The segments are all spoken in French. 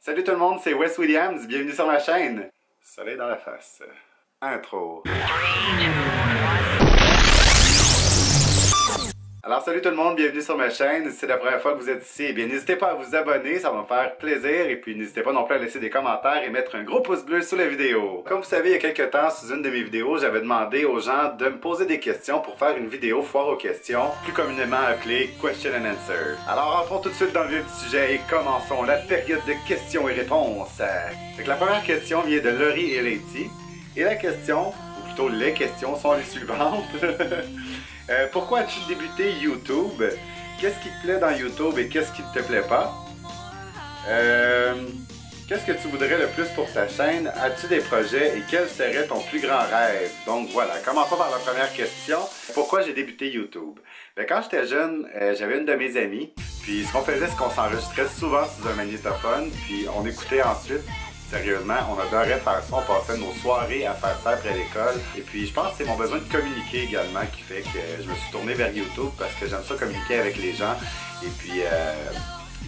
Salut tout le monde, c'est Wes Williams, bienvenue sur ma chaîne. Soleil dans la face. Intro. Alors salut tout le monde, bienvenue sur ma chaîne. Si c'est la première fois que vous êtes ici, eh bien n'hésitez pas à vous abonner, ça va me faire plaisir. Et puis n'hésitez pas non plus à laisser des commentaires et mettre un gros pouce bleu sous la vidéo. Comme vous savez, il y a quelques temps, sous une de mes vidéos, j'avais demandé aux gens de me poser des questions pour faire une vidéo foire aux questions, plus communément appelée Question and Answer. Alors entrons tout de suite dans le vif du sujet et commençons la période de questions et réponses. Donc, la première question vient de Laurie et Lady. Et la question, ou plutôt les questions, sont les suivantes. Pourquoi as-tu débuté YouTube? Qu'est-ce qui te plaît dans YouTube et qu'est-ce qui ne te plaît pas? Qu'est-ce que tu voudrais le plus pour ta chaîne? As-tu des projets et quel serait ton plus grand rêve? Donc voilà, commençons par la première question. Pourquoi j'ai débuté YouTube? Bien, quand j'étais jeune, j'avais une de mes amies. Puis ce qu'on faisait, c'est qu'on s'enregistrait souvent sous un magnétophone. Puis on écoutait ensuite. Sérieusement, on adorait faire ça, on passait nos soirées à faire ça après l'école. Et puis je pense que c'est mon besoin de communiquer également qui fait que je me suis tourné vers YouTube parce que j'aime ça communiquer avec les gens et puis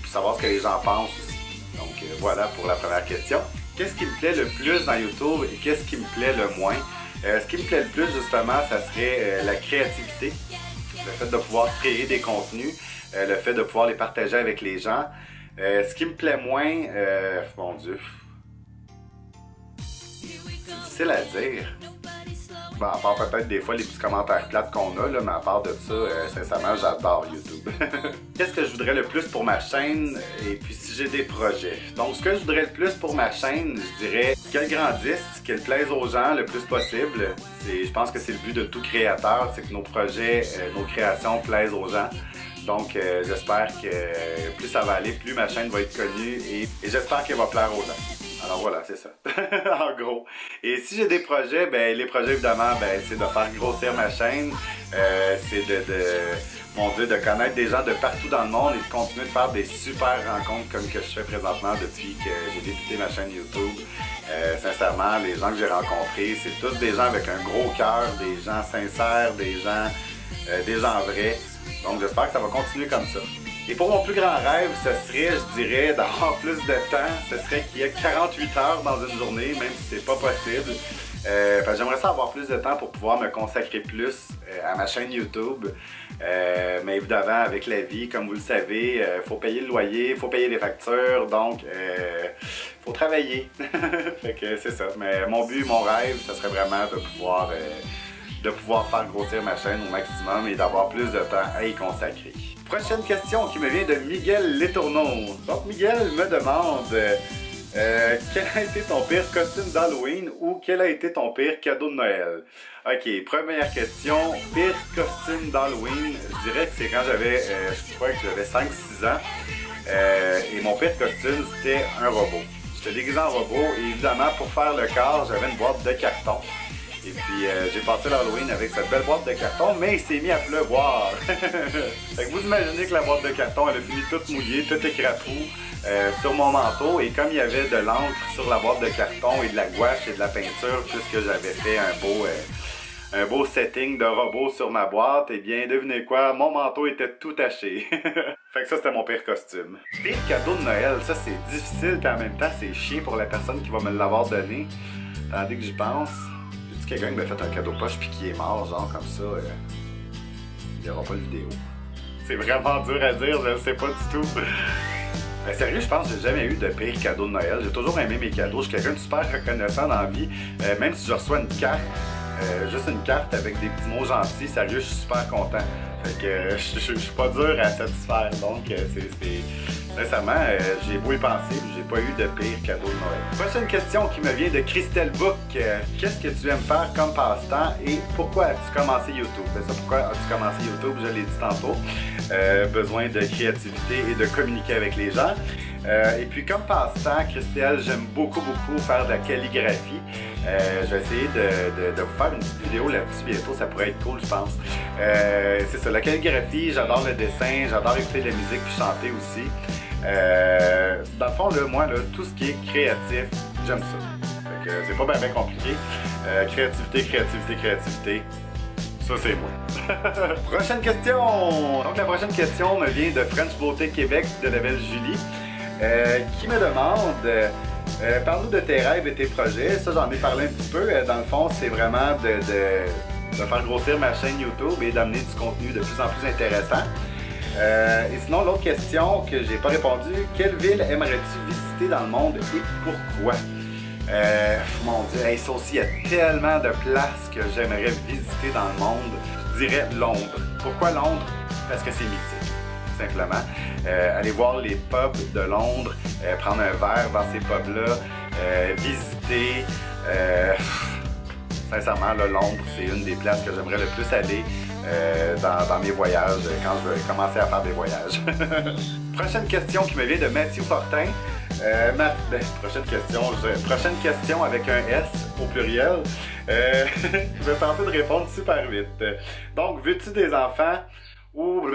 savoir ce que les gens pensent aussi. Donc voilà pour la première question. Qu'est-ce qui me plaît le plus dans YouTube et qu'est-ce qui me plaît le moins? Ce qui me plaît le plus justement, ça serait la créativité, le fait de pouvoir créer des contenus, le fait de pouvoir les partager avec les gens. Ce qui me plaît moins, mon Dieu... C'est difficile à dire. Bon, à part peut-être des fois les petits commentaires plates qu'on a, là, mais à part de ça, sincèrement, j'adore YouTube. Qu'est-ce que je voudrais le plus pour ma chaîne et puis si j'ai des projets? Donc, ce que je voudrais le plus pour ma chaîne, je dirais qu'elle grandisse, qu'elle plaise aux gens le plus possible. Je pense que c'est le but de tout créateur, c'est que nos projets, nos créations plaisent aux gens. Donc, j'espère que plus ça va aller, plus ma chaîne va être connue et j'espère qu'elle va plaire aux gens. Alors voilà, c'est ça, en gros. Et si j'ai des projets, ben les projets évidemment, ben c'est de faire grossir ma chaîne, c'est mon Dieu, de connaître des gens de partout dans le monde et de continuer de faire des super rencontres comme que je fais présentement depuis que j'ai débuté ma chaîne YouTube. Sincèrement, les gens que j'ai rencontrés, c'est tous des gens avec un gros cœur, des gens sincères, des gens vrais. Donc j'espère que ça va continuer comme ça. Et pour mon plus grand rêve, ce serait, je dirais, d'avoir plus de temps. Ce serait qu'il y ait 48 heures dans une journée, même si c'est pas possible. J'aimerais ça avoir plus de temps pour pouvoir me consacrer plus à ma chaîne YouTube. Mais évidemment, avec la vie, comme vous le savez, faut payer le loyer, faut payer les factures, donc faut travailler. Fait que c'est ça. Mais mon but, mon rêve, ce serait vraiment de pouvoir faire grossir ma chaîne au maximum et d'avoir plus de temps à y consacrer. Prochaine question qui me vient de Miguel Letourneau. Donc Miguel me demande quel a été ton pire costume d'Halloween ou quel a été ton pire cadeau de Noël? Ok, première question, pire costume d'Halloween, je dirais que c'est quand j'avais, je crois que j'avais 5-6 ans et mon pire costume c'était un robot. J'étais déguisé en robot et évidemment pour faire le corps j'avais une boîte de carton. Et puis j'ai passé l'Halloween avec cette belle boîte de carton, mais il s'est mis à pleuvoir. Fait que vous imaginez que la boîte de carton, elle a fini toute mouillée, tout écrapou sur mon manteau. Et comme il y avait de l'encre sur la boîte de carton et de la gouache et de la peinture, puisque j'avais fait un beau setting de robot sur ma boîte, eh bien devinez quoi, mon manteau était tout taché. Fait que ça c'était mon pire costume. Pire cadeau de Noël, ça c'est difficile puis en même temps c'est chiant pour la personne qui va me l'avoir donné. Tandis que j'y pense. Quelqu'un qui m'a fait un cadeau poche puis qui est mort, genre comme ça, il n'y aura pas de vidéo. C'est vraiment dur à dire, je ne sais pas du tout. Mais sérieux, je pense que j'ai jamais eu de pire cadeau de Noël. J'ai toujours aimé mes cadeaux. Je suis quelqu'un de super reconnaissant dans la vie. Même si je reçois une carte, juste une carte avec des petits mots gentils, sérieux, je suis super content. Fait que je suis pas dur à satisfaire. Donc, sincèrement, j'ai beau y penser, mais j'ai pas eu de pire cadeau de Noël. Prochaine question qui me vient de Christelle Book. Qu'est-ce que tu aimes faire comme passe-temps et pourquoi as-tu commencé YouTube? Ça, pourquoi as-tu commencé YouTube? Je l'ai dit tantôt. Besoin de créativité et de communiquer avec les gens. Et puis comme passe-temps, Christelle, j'aime beaucoup faire de la calligraphie. Je vais essayer de vous faire une petite vidéo là-dessus bientôt, ça pourrait être cool je pense. C'est ça, la calligraphie, j'adore le dessin, j'adore écouter de la musique puis chanter aussi. Dans le fond, là, moi, là, tout ce qui est créatif, j'aime ça. Fait que c'est pas bien compliqué. Créativité. Ça, c'est moi. Prochaine question! Donc, la prochaine question me vient de French Beauté Québec, de la belle Julie. qui me demande parle-nous de tes rêves et tes projets. Ça, j'en ai parlé un petit peu. Dans le fond, c'est vraiment de faire grossir ma chaîne YouTube et d'amener du contenu de plus en plus intéressant. Et sinon, l'autre question que j'ai pas répondu, quelle ville aimerais-tu visiter dans le monde et pourquoi? Mon Dieu, hey, ça aussi, il y a tellement de places que j'aimerais visiter dans le monde. Je dirais Londres. Pourquoi Londres? Parce que c'est mythique, simplement. Aller voir les pubs de Londres, prendre un verre dans ces pubs-là, visiter. Sincèrement, là, Londres, c'est une des places que j'aimerais le plus aller dans mes voyages, quand je veux commencer à faire des voyages. Prochaine question qui me vient de Mathieu Fortin. Prochaine question avec un S au pluriel. Je vais tenter de répondre super vite. Donc, veux-tu des enfants ou...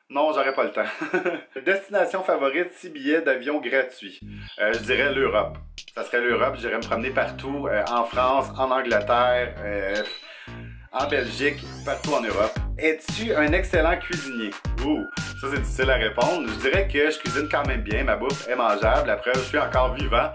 Non, j'aurais pas le temps. Destination favorite, 6 billets d'avion gratuits. Je dirais l'Europe. Ça serait l'Europe, j'irais me promener partout, en France, en Angleterre, en Belgique, partout en Europe. Es-tu un excellent cuisinier? Ouh, ça c'est difficile à répondre. Je dirais que je cuisine quand même bien, ma bouffe est mangeable, la preuve, je suis encore vivant.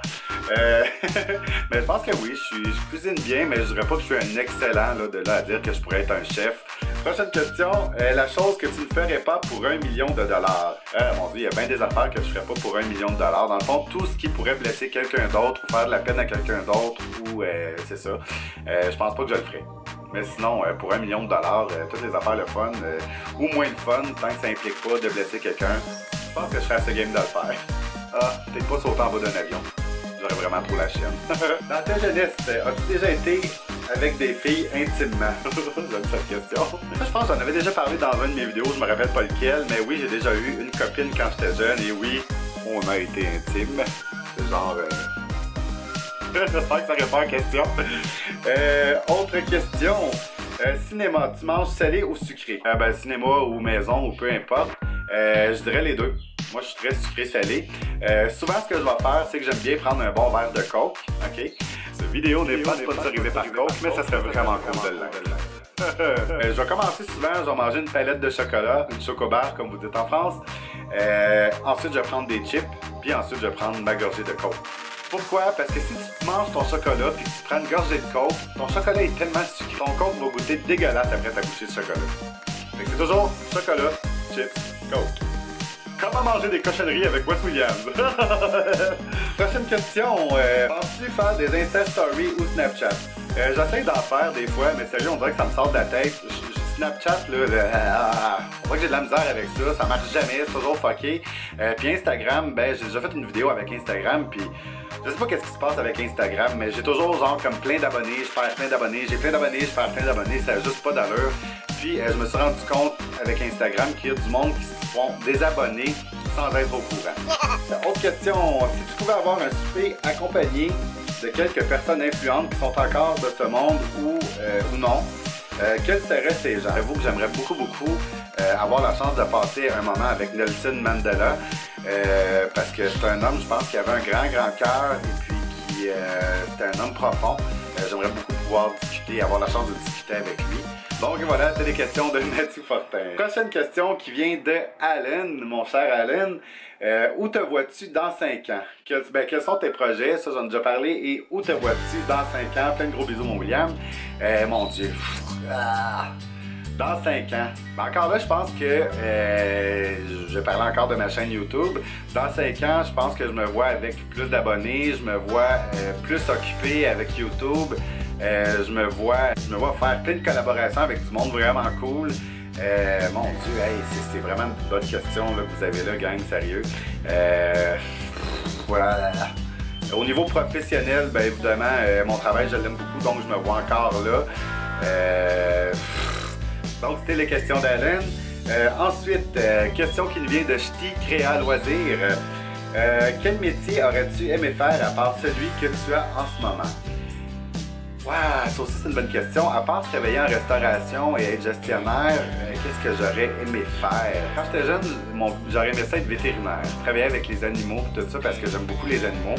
Mais je pense que oui, je cuisine bien, mais je dirais pas que je suis un excellent, là, de là à dire que je pourrais être un chef. Prochaine question, la chose que tu ne ferais pas pour 1 million de dollars. Mon Dieu, il y a bien des affaires que je ferais pas pour 1 million de dollars. Dans le fond, tout ce qui pourrait blesser quelqu'un d'autre ou faire de la peine à quelqu'un d'autre, ou c'est ça, je pense pas que je le ferais. Mais sinon, pour 1 million de dollars, toutes les affaires le fun, ou moins le fun, tant que ça implique pas de blesser quelqu'un, je pense que je serais assez game de le faire. Ah, peut-être pas sauter en bas d'un avion. J'aurais vraiment trop la chienne. Dans ta jeunesse, as-tu déjà été avec des filles intimement? J'aime cette question. Je pense que j'en avais déjà parlé dans une de mes vidéos, je me rappelle pas lequel, mais oui, j'ai déjà eu une copine quand j'étais jeune, et oui, on a été intime. C'est genre... J'espère que ça répond à la question. Autre question. Cinéma, tu manges salé ou sucré? Cinéma ou maison ou peu importe. Je dirais les deux. Moi, je suis très sucré-salé. Souvent, ce que je vais faire, c'est que j'aime bien prendre un bon verre de Coke. OK? Cette vidéo n'est pas sponsorisée par Coke, mais ça serait vraiment cool de l'être. Je vais commencer souvent, je vais manger une palette de chocolat, une chocobar, comme vous dites en France. Ensuite, je vais prendre des chips, puis ensuite, je vais prendre ma gorgée de Coke. Pourquoi? Parce que si tu manges ton chocolat puis que tu prends une gorgée de Coke, ton chocolat est tellement sucré, ton Coke va goûter dégueulasse après ta bouchée de chocolat. Fait que c'est toujours chocolat, chips, Coke. Comment manger des cochonneries avec Wes Williams? Prochaine question. Penses-tu faire des Insta Stories ou Snapchat? J'essaie d'en faire des fois, mais sérieux, on dirait que ça me sort de la tête. Snapchat, là, on voit que j'ai de la misère avec ça, ça marche jamais, c'est toujours fucké. Puis Instagram, j'ai déjà fait une vidéo avec Instagram, puis je sais pas qu'est-ce qui se passe avec Instagram, mais j'ai toujours genre comme plein d'abonnés, je perds plein d'abonnés, j'ai plein d'abonnés, je perds plein d'abonnés, ça n'a juste pas d'allure. Puis je me suis rendu compte avec Instagram qu'il y a du monde qui se font désabonner sans être au courant. Autre question, si tu pouvais avoir un souper accompagné de quelques personnes influentes qui sont encore de ce monde ou non, quels seraient ces gens? J'avoue que j'aimerais beaucoup avoir la chance de passer un moment avec Nelson Mandela parce que c'est un homme, je pense, qui avait un grand cœur et puis qui c'était un homme profond. J'aimerais beaucoup pouvoir discuter, avoir la chance de discuter avec lui. Donc voilà, c'était les questions de Mathieu Fortin. Prochaine question qui vient de Alan, mon cher Alan. Où te vois-tu dans 5 ans? Quels sont tes projets? Ça, j'en ai déjà parlé. Et où te vois-tu dans 5 ans? Plein de gros bisous, mon William. Mon Dieu. Dans 5 ans. Encore là, je pense que je vais parler encore de ma chaîne YouTube. Dans 5 ans, je pense que je me vois avec plus d'abonnés. Je me vois plus occupé avec YouTube. Je me vois faire plein de collaborations avec du monde vraiment cool. Mon Dieu, hey, c'est vraiment une bonne question là, que vous avez là, gang, sérieux. Voilà. Au niveau professionnel, évidemment, mon travail, je l'aime beaucoup, donc je me vois encore là. Donc, c'était les questions d'Alan. Ensuite, question qui nous vient de Ch'ti Créa Loisir. Quel métier aurais-tu aimé faire à part celui que tu as en ce moment? Wow, ça aussi c'est une bonne question. À part travailler en restauration et être gestionnaire, qu'est-ce que j'aurais aimé faire? Quand j'étais jeune, j'aurais aimé ça être vétérinaire. Travailler avec les animaux et tout ça parce que j'aime beaucoup les animaux.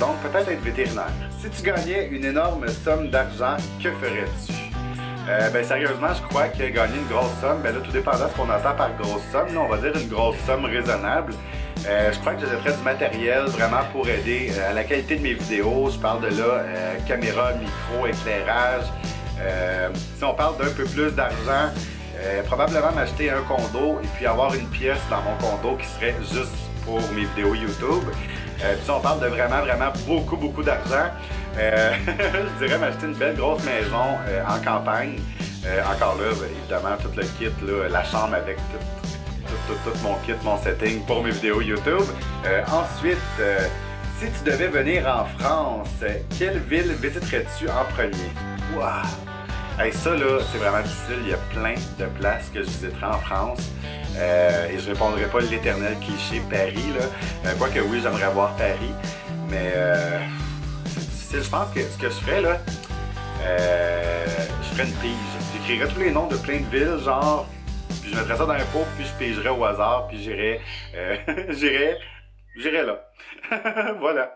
Donc peut-être être vétérinaire. Si tu gagnais une énorme somme d'argent, que ferais-tu? Ben sérieusement, je crois que gagner une grosse somme, ben là, tout dépendant de ce qu'on entend par grosse somme, là, on va dire une grosse somme raisonnable. Je crois que j'achèterais du matériel vraiment pour aider à la qualité de mes vidéos. Je parle de là, caméra, micro, éclairage. Si on parle d'un peu plus d'argent, probablement m'acheter un condo et puis avoir une pièce dans mon condo qui serait juste pour mes vidéos YouTube. Puis si on parle de vraiment beaucoup d'argent, je dirais m'acheter une belle grosse maison en campagne. Encore là, ben, évidemment, tout le kit, là, la chambre avec tout mon kit, mon setting pour mes vidéos YouTube. Ensuite, si tu devais venir en France, quelle ville visiterais-tu en premier? Wow! Hey, ça là, c'est vraiment difficile. Il y a plein de places que je visiterai en France. Et je répondrai pas l'éternel cliché Paris, là. Quoique oui, j'aimerais voir Paris. Mais c'est difficile. Je pense que ce que je ferais là, je ferais une pige. J'écrirais tous les noms de plein de villes, genre, puis je mettrais ça dans un pot, puis je pigerais au hasard, puis j'irais là. Voilà.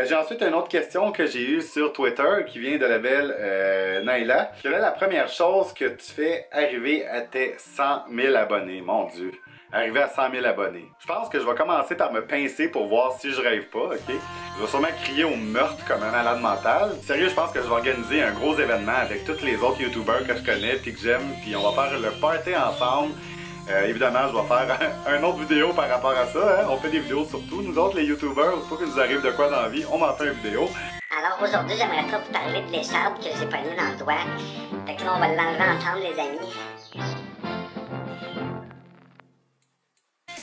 J'ai ensuite une autre question que j'ai eue sur Twitter qui vient de la belle Naila. Quelle est la première chose que tu fais arriver à tes 100 000 abonnés? Mon Dieu. Arriver à 100 000 abonnés. Je pense que je vais commencer par me pincer pour voir si je rêve pas, ok? Je vais sûrement crier au meurtre comme un malade mental. Sérieux, je pense que je vais organiser un gros événement avec tous les autres YouTubers que je connais puis que j'aime, puis on va faire le party ensemble. Évidemment, je vais faire une autre vidéo par rapport à ça. Hein? On fait des vidéos sur tout. Nous autres, les YouTubers, aussitôt qu'il nous arrive de quoi dans la vie, on m'en fait une vidéo. Alors aujourd'hui, j'aimerais ça vous parler de l'écharpe que j'ai pognée dans le doigt. Fait que là, on va l'enlever ensemble, les amis.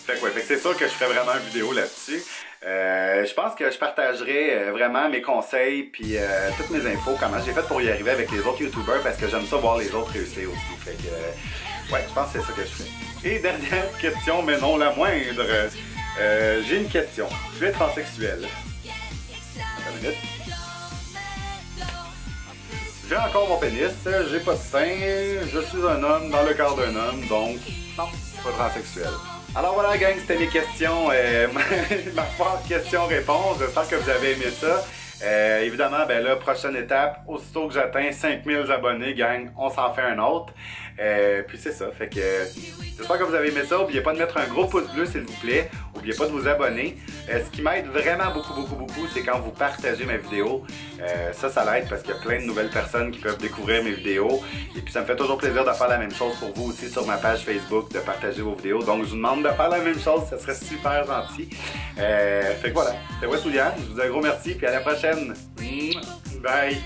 Fait que ouais, c'est sûr que je ferai vraiment une vidéo là-dessus. Je pense que je partagerai vraiment mes conseils puis toutes mes infos, comment j'ai fait pour y arriver avec les autres YouTubers parce que j'aime ça voir les autres réussir aussi. Fait que ouais, je pense que c'est ça que je fais. Et dernière question, mais non la moindre. J'ai une question. Tu es transsexuel? Attends une minute. J'ai encore mon pénis, j'ai pas de sein, je suis un homme dans le corps d'un homme, donc non, je suis pas transsexuel. Alors voilà gang, c'était mes questions, ma forte question-réponse, j'espère que vous avez aimé ça. Évidemment, ben là, prochaine étape, aussitôt que j'atteins 5000 abonnés, gang, on s'en fait un autre. Puis c'est ça, fait que j'espère que vous avez aimé ça. N'oubliez pas de mettre un gros pouce bleu s'il vous plaît. N'oubliez pas de vous abonner. Ce qui m'aide vraiment beaucoup, c'est quand vous partagez mes vidéos. Ça l'aide parce qu'il y a plein de nouvelles personnes qui peuvent découvrir mes vidéos. Et puis ça me fait toujours plaisir de faire la même chose pour vous aussi sur ma page Facebook, de partager vos vidéos. Donc je vous demande de faire la même chose, ça serait super gentil. Fait que voilà, c'était Wes William, je vous dis un gros merci, puis à la prochaine. Bye!